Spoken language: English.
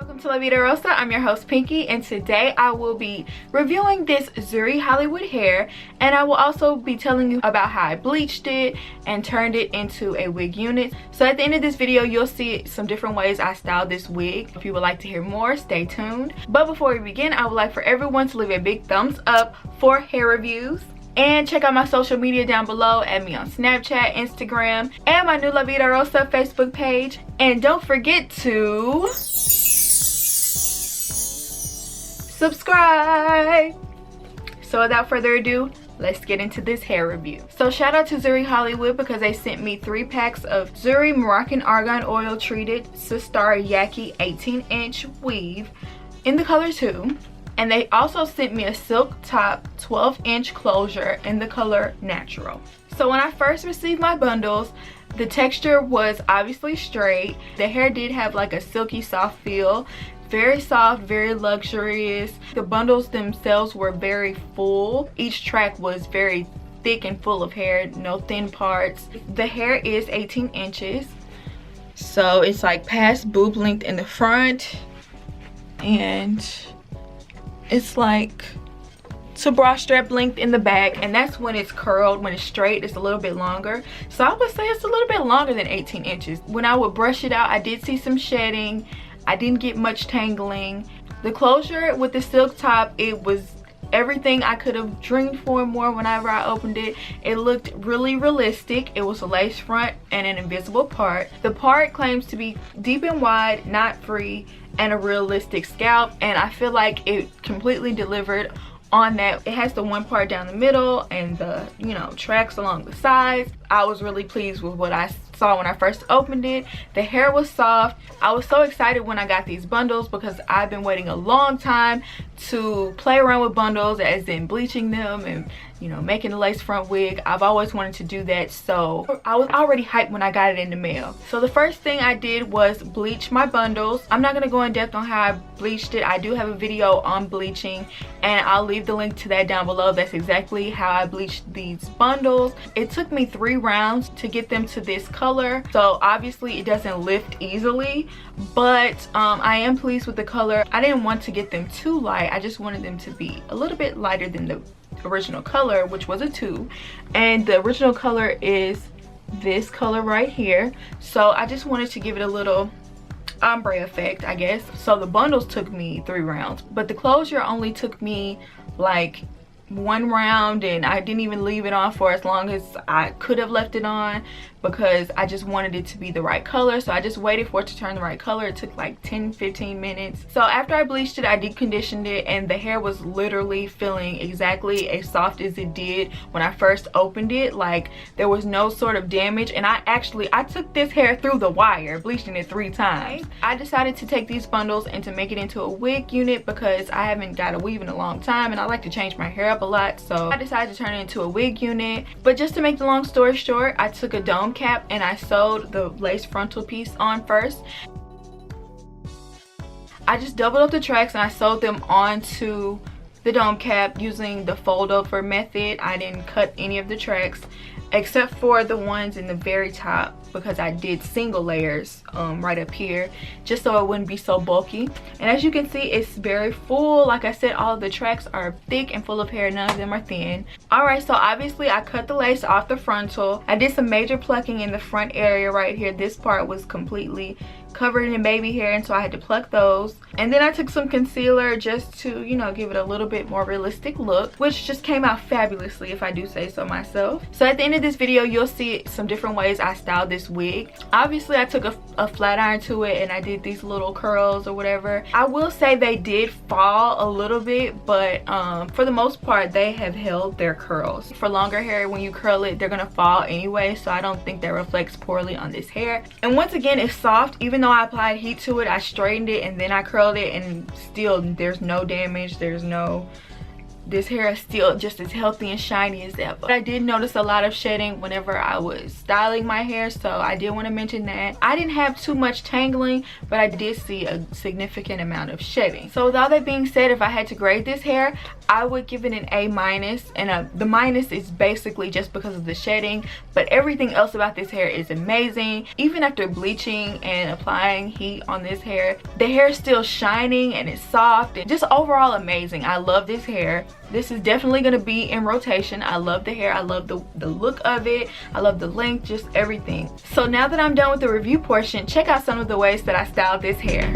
Welcome to La Vida Rosa. I'm your host Pinky, and today I will be reviewing this Zury Hollywood hair, and I will also be telling you about how I bleached it and turned it into a wig unit. So at the end of this video you'll see some different ways I styled this wig. If you would like to hear more, stay tuned. But before we begin, I would like for everyone to leave a big thumbs up for hair reviews. And check out my social media down below. Add me on Snapchat, Instagram, and my new La Vida Rosa Facebook page. And don't forget to subscribe. So without further ado, let's get into this hair review. So shout out to Zury Hollywood because they sent me 3 packs of Zury Moroccan Argan oil treated Sistar Yaki 18-inch weave in the color 2. And they also sent me a silk top 12-inch closure in the color natural. So when I first received my bundles, the texture was obviously straight. The hair did have like a silky soft feel. Very soft, very luxurious. The bundles themselves were very full. Each track was very thick and full of hair, no thin parts. The hair is 18 inches. So it's like past boob length in the front. And it's like to bra strap length in the back, and that's when it's curled. When it's straight, it's a little bit longer. So I would say it's a little bit longer than 18 inches. When I would brush it out, I did see some shedding. I didn't get much tangling. The closure with the silk top, it was everything I could have dreamed for more whenever I opened it. It looked really realistic. It was a lace front and an invisible part. The part claims to be deep and wide, not free, and a realistic scalp, and I feel like it completely delivered on that. It has the one part down the middle and the, tracks along the sides. I was really pleased with what I saw when I first opened it. The hair was soft. I was so excited when I got these bundles because I've been waiting a long time to play around with bundles, as in bleaching them and making a lace front wig. I've always wanted to do that, so I was already hyped when I got it in the mail. So the first thing I did was bleach my bundles. I'm not going to go in depth on how I bleached it. I do have a video on bleaching, and I'll leave the link to that down below. That's exactly how I bleached these bundles. It took me 3 rounds to get them to this color, so obviously it doesn't lift easily, but I am pleased with the color. I didn't want to get them too light. I just wanted them to be a little bit lighter than the original color, which was a 2, and the original color is this color right here. So I just wanted to give it a little ombre effect, I guess. So the bundles took me 3 rounds, but the closure only took me like 1 round, and I didn't even leave it on for as long as I could have left it on because I just wanted it to be the right color. So I just waited for it to turn the right color. It took like 10-15 minutes. So after I bleached it, I deconditioned it, and the hair was literally feeling exactly as soft as it did when I first opened it. Like there was no sort of damage, and I took this hair through the wire, bleaching it 3 times. I decided to take these bundles and to make it into a wig unit because I haven't got a weave in a long time, and I like to change my hair up a lot. So I decided to turn it into a wig unit. But just to make the long story short, I took a dome cap and I sewed the lace frontal piece on first. I just doubled up the tracks and I sewed them onto the dome cap using the fold over method. I didn't cut any of the tracks except for the ones in the very top because I did single layers right up here just so it wouldn't be so bulky. And as you can see, it's very full. Like I said, all of the tracks are thick and full of hair. None of them are thin. Alright, so obviously I cut the lace off the frontal. I did some major plucking in the front area right here. This part was completely covered in baby hair, and so I had to pluck those. And then I took some concealer just to give it a little bit more realistic look, which just came out fabulously if I do say so myself. So at the end of this video you'll see some different ways I styled this wig. Obviously I took a flat iron to it and I did these little curls or whatever. I will say they did fall a little bit, but for the most part they have held their curls. For longer hair, when you curl it, they're gonna fall anyway, so I don't think that reflects poorly on this hair. And once again, it's soft. Even though I applied heat to it, I straightened it and then I curled it, and still there's no damage, there's no this hair is still just as healthy and shiny as ever. But I did notice a lot of shedding whenever I was styling my hair, so I did want to mention that. I didn't have too much tangling, but I did see a significant amount of shedding. So with all that being said, if I had to grade this hair, I would give it an A-, and the minus is basically just because of the shedding, but everything else about this hair is amazing. Even after bleaching and applying heat on this hair, the hair is still shining and it's soft and just overall amazing. I love this hair. This is definitely going to be in rotation. I love the hair. I love the look of it. I love the length, just everything. So now that I'm done with the review portion, check out some of the ways that I styled this hair.